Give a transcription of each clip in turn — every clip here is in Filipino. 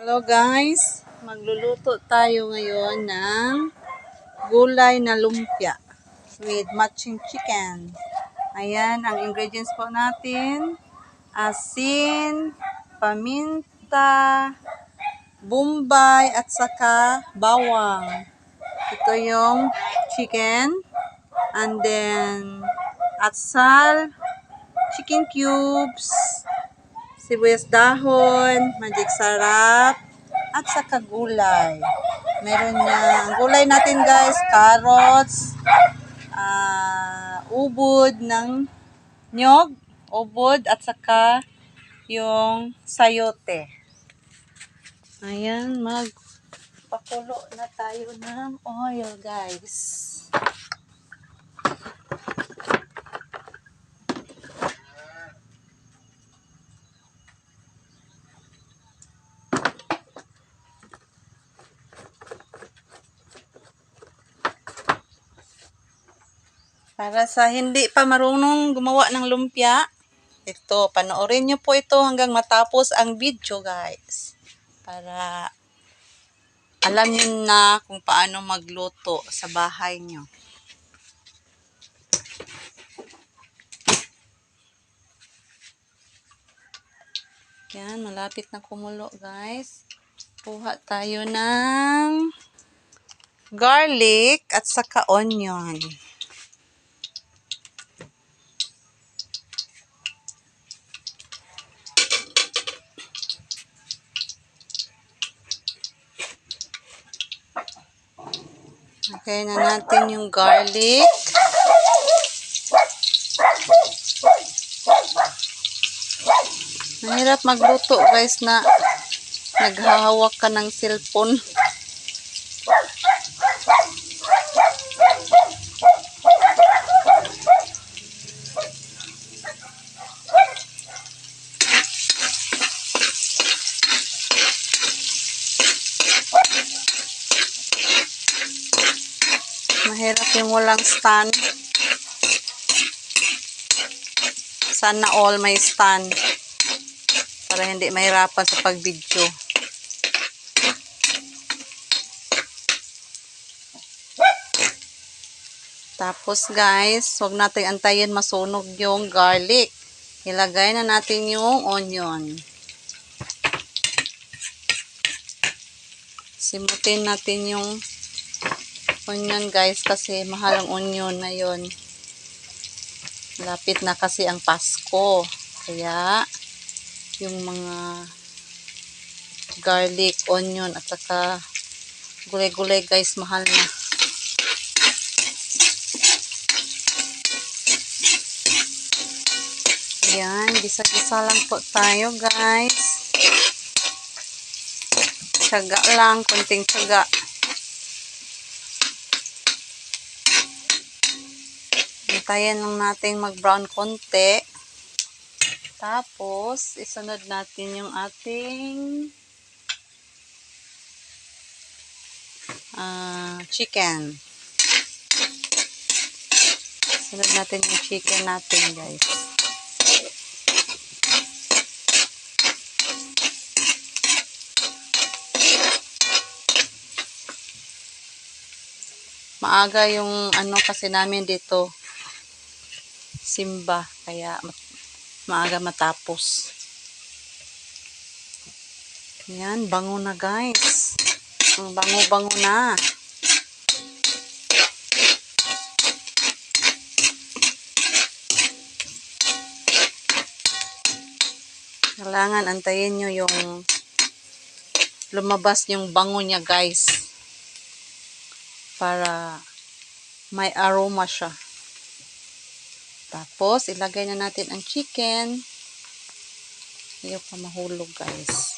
Hello guys, magluluto tayo ngayon ng gulay na lumpia with matching chicken. Ayan, ang ingredients po natin, asin, paminta, bombay, at saka bawang. Ito yung chicken, and then atsal, chicken cubes, sibuyas dahon, magic sarap, at saka gulay. Meron niya, ang gulay natin guys, carrots, ubod ng nyog, ubod, at saka yung sayote. Ayan, magpakulo na tayo ng oil guys. Para sa hindi pa marunong gumawa ng lumpia, ito, panoorin nyo po ito hanggang matapos ang video guys. Para alam nyo na kung paano magluto sa bahay nyo. Yan, malapit na kumulo guys. Kuha tayo ng garlic at saka onion. Okay na natin yung garlic. Mahirap magluto guys na naghahawak ka ng cellphone. Mahirap yung walang stand. Sana all may stand. Para hindi mahirapan sa pag-video. Tapos guys, huwag natin antayin masunog yung garlic. Ilagay na natin yung onion. Simutin natin yung onion guys kasi mahal ang onion na yun. Malapit na kasi ang Pasko. Kaya yung mga garlic, onion at saka gulay-gulay guys mahal na. Ayan, gisa-gisa lang po tayo guys. Tiyaga lang, kunting tiyaga. Hintayin lang natin mag-brown konti. Tapos, isunod natin yung ating chicken. Isunod natin yung chicken natin guys. Maaga yung ano kasi namin dito, simba, kaya maaga matapos. Yan, bango na guys. Ang bango-bango na. Kailangan antayin nyo yung lumabas yung bango niya guys. Para may aroma siya. Tapos, ilagay na natin ang chicken. Ayaw pa mahulog guys.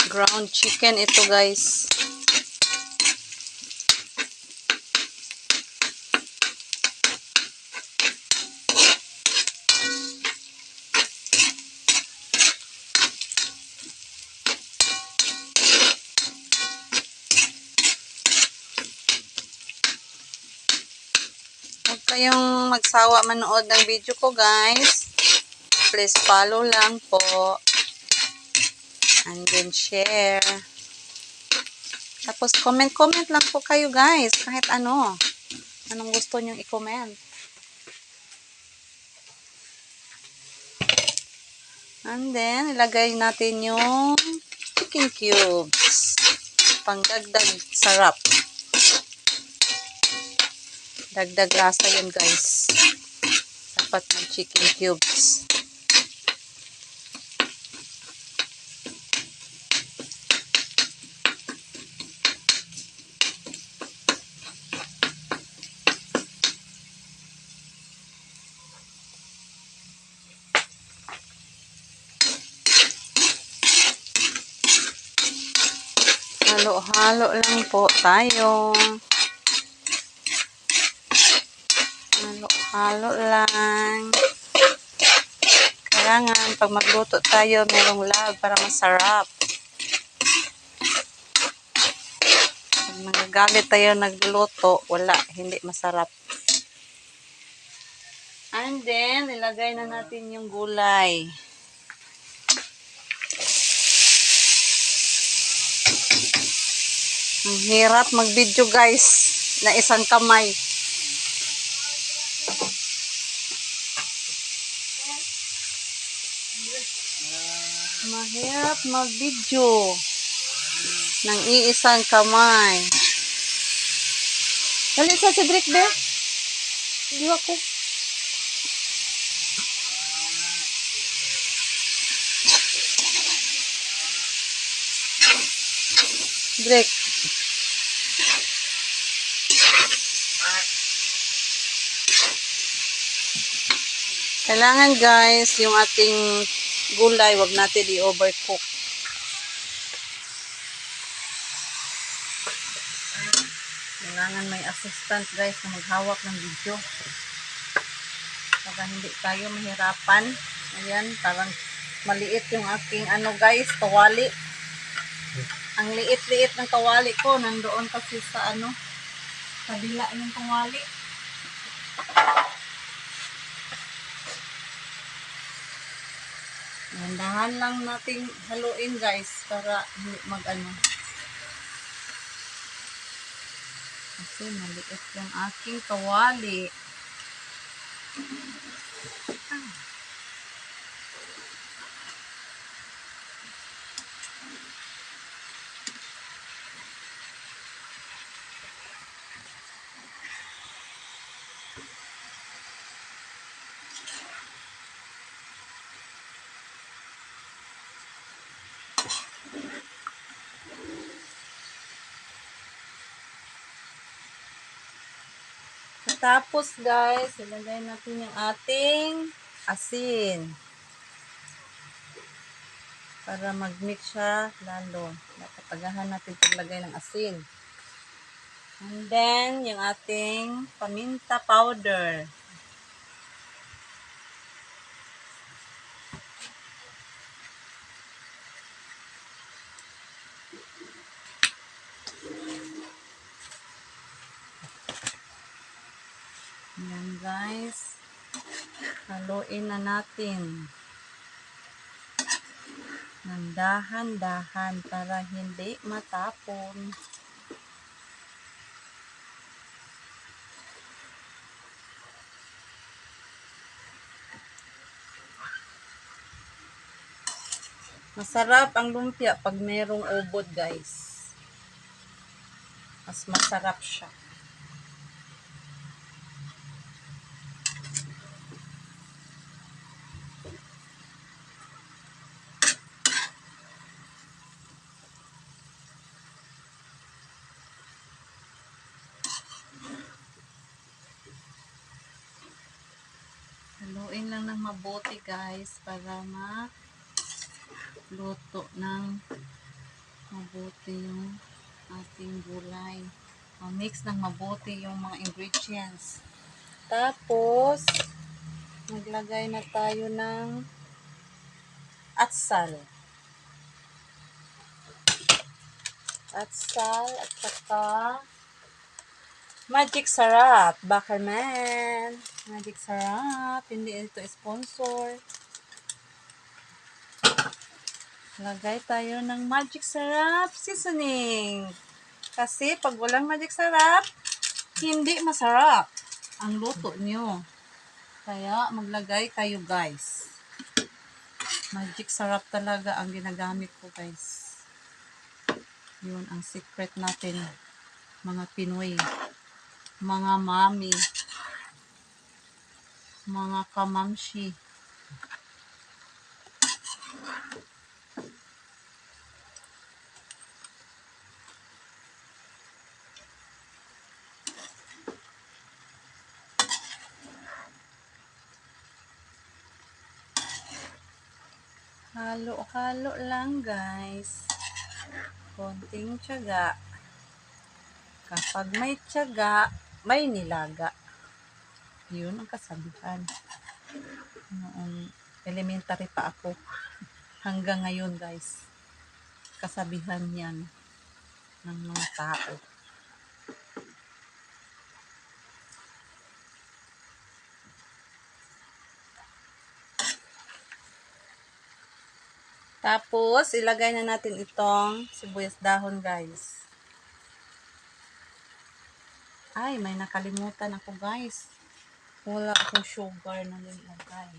Ground chicken ito guys. Huwag kayong pong magsawa manood ng video ko, guys. Please follow lang po. And then share. Tapos comment lang po kayo, guys. Kahit ano. Anong gusto nyong i-comment. And then, ilagay natin yung chicken cubes. Pangdagdag sarap. Dagdag lasa yun, guys. Dapat ng chicken cubes. Halo-halo lang po tayo. Halo-halo lang. Kailangan pag magluto tayo, merong love para masarap. Pag nagagalit tayo nagluto, wala, hindi masarap. And then, ilagay na natin yung gulay. Ang hirap mag-video, guys, na isang kamay. Mahirap mag-video ng iisang kamay. Dali sa Cedric, be. Hindi ako. Cedric. Kailangan, guys, yung ating gulay, wag natin i-overcook. Kailangan may assistant, guys, na maghawak ng video. Para hindi tayo mahirapan. Ayan, parang maliit yung aking guys, kawali. Ang liit-liit ng kawali ko, nandoon kasi sa kabila yung kawali. Dahan lang natin haluin, guys, para hindi kasi maliit yung aking kawali. Tapos, guys, ilagay natin yung ating asin. Para mag-mix siya lalo. Napapagahan natin paglagay ng asin. And then, yung ating paminta powder. Yan, guys. Haluin na natin. Ng dahan-dahan para hindi matapon. Masarap ang lumpia pag merong ubod, guys. Mas masarap siya. Haluin lang ng mabuti, guys, para luto ng mabuti yung ating gulay. Mix ng mabuti yung mga ingredients. Tapos, maglagay na tayo ng atsal. Atsal at saka Magic Sarap, Bakerman. Magic Sarap, hindi ito sponsor. Lagay tayo ng Magic Sarap seasoning. Kasi pag walang Magic Sarap, hindi masarap ang luto nyo. Kaya maglagay kayo guys. Magic Sarap talaga ang ginagamit ko guys. Yun ang secret natin, mga Pinoy, mga mami, mga kamamshi. Halo-halo lang guys. Konting tiyaga. Kapag may tiyaga, may nilaga. Yun ang kasabihan. Noong elementary pa ako. Hanggang ngayon guys. Kasabihan yan ng mga tao. Tapos, ilagay na natin itong sibuyas dahon guys. Ay, may nakalimutan ako guys. Wala akong sugar na nilagay.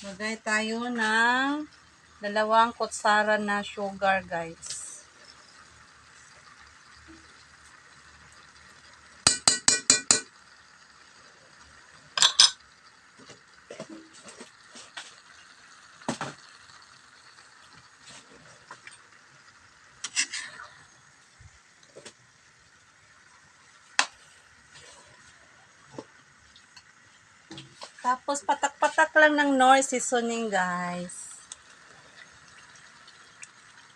Lagay tayo ng 2 kutsara na sugar guys. Tapos patak-patak lang ng Knorr seasoning guys.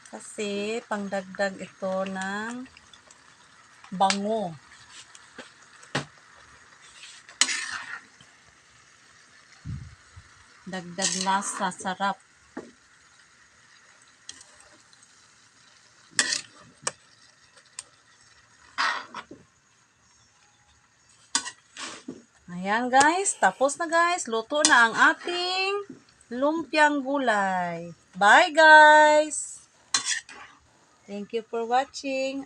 Kasi pangdagdag ito ng bango. Dagdag lasa, sarap. Ayan guys, tapos na guys. Luto na ang ating lumpiang gulay. Bye guys! Thank you for watching.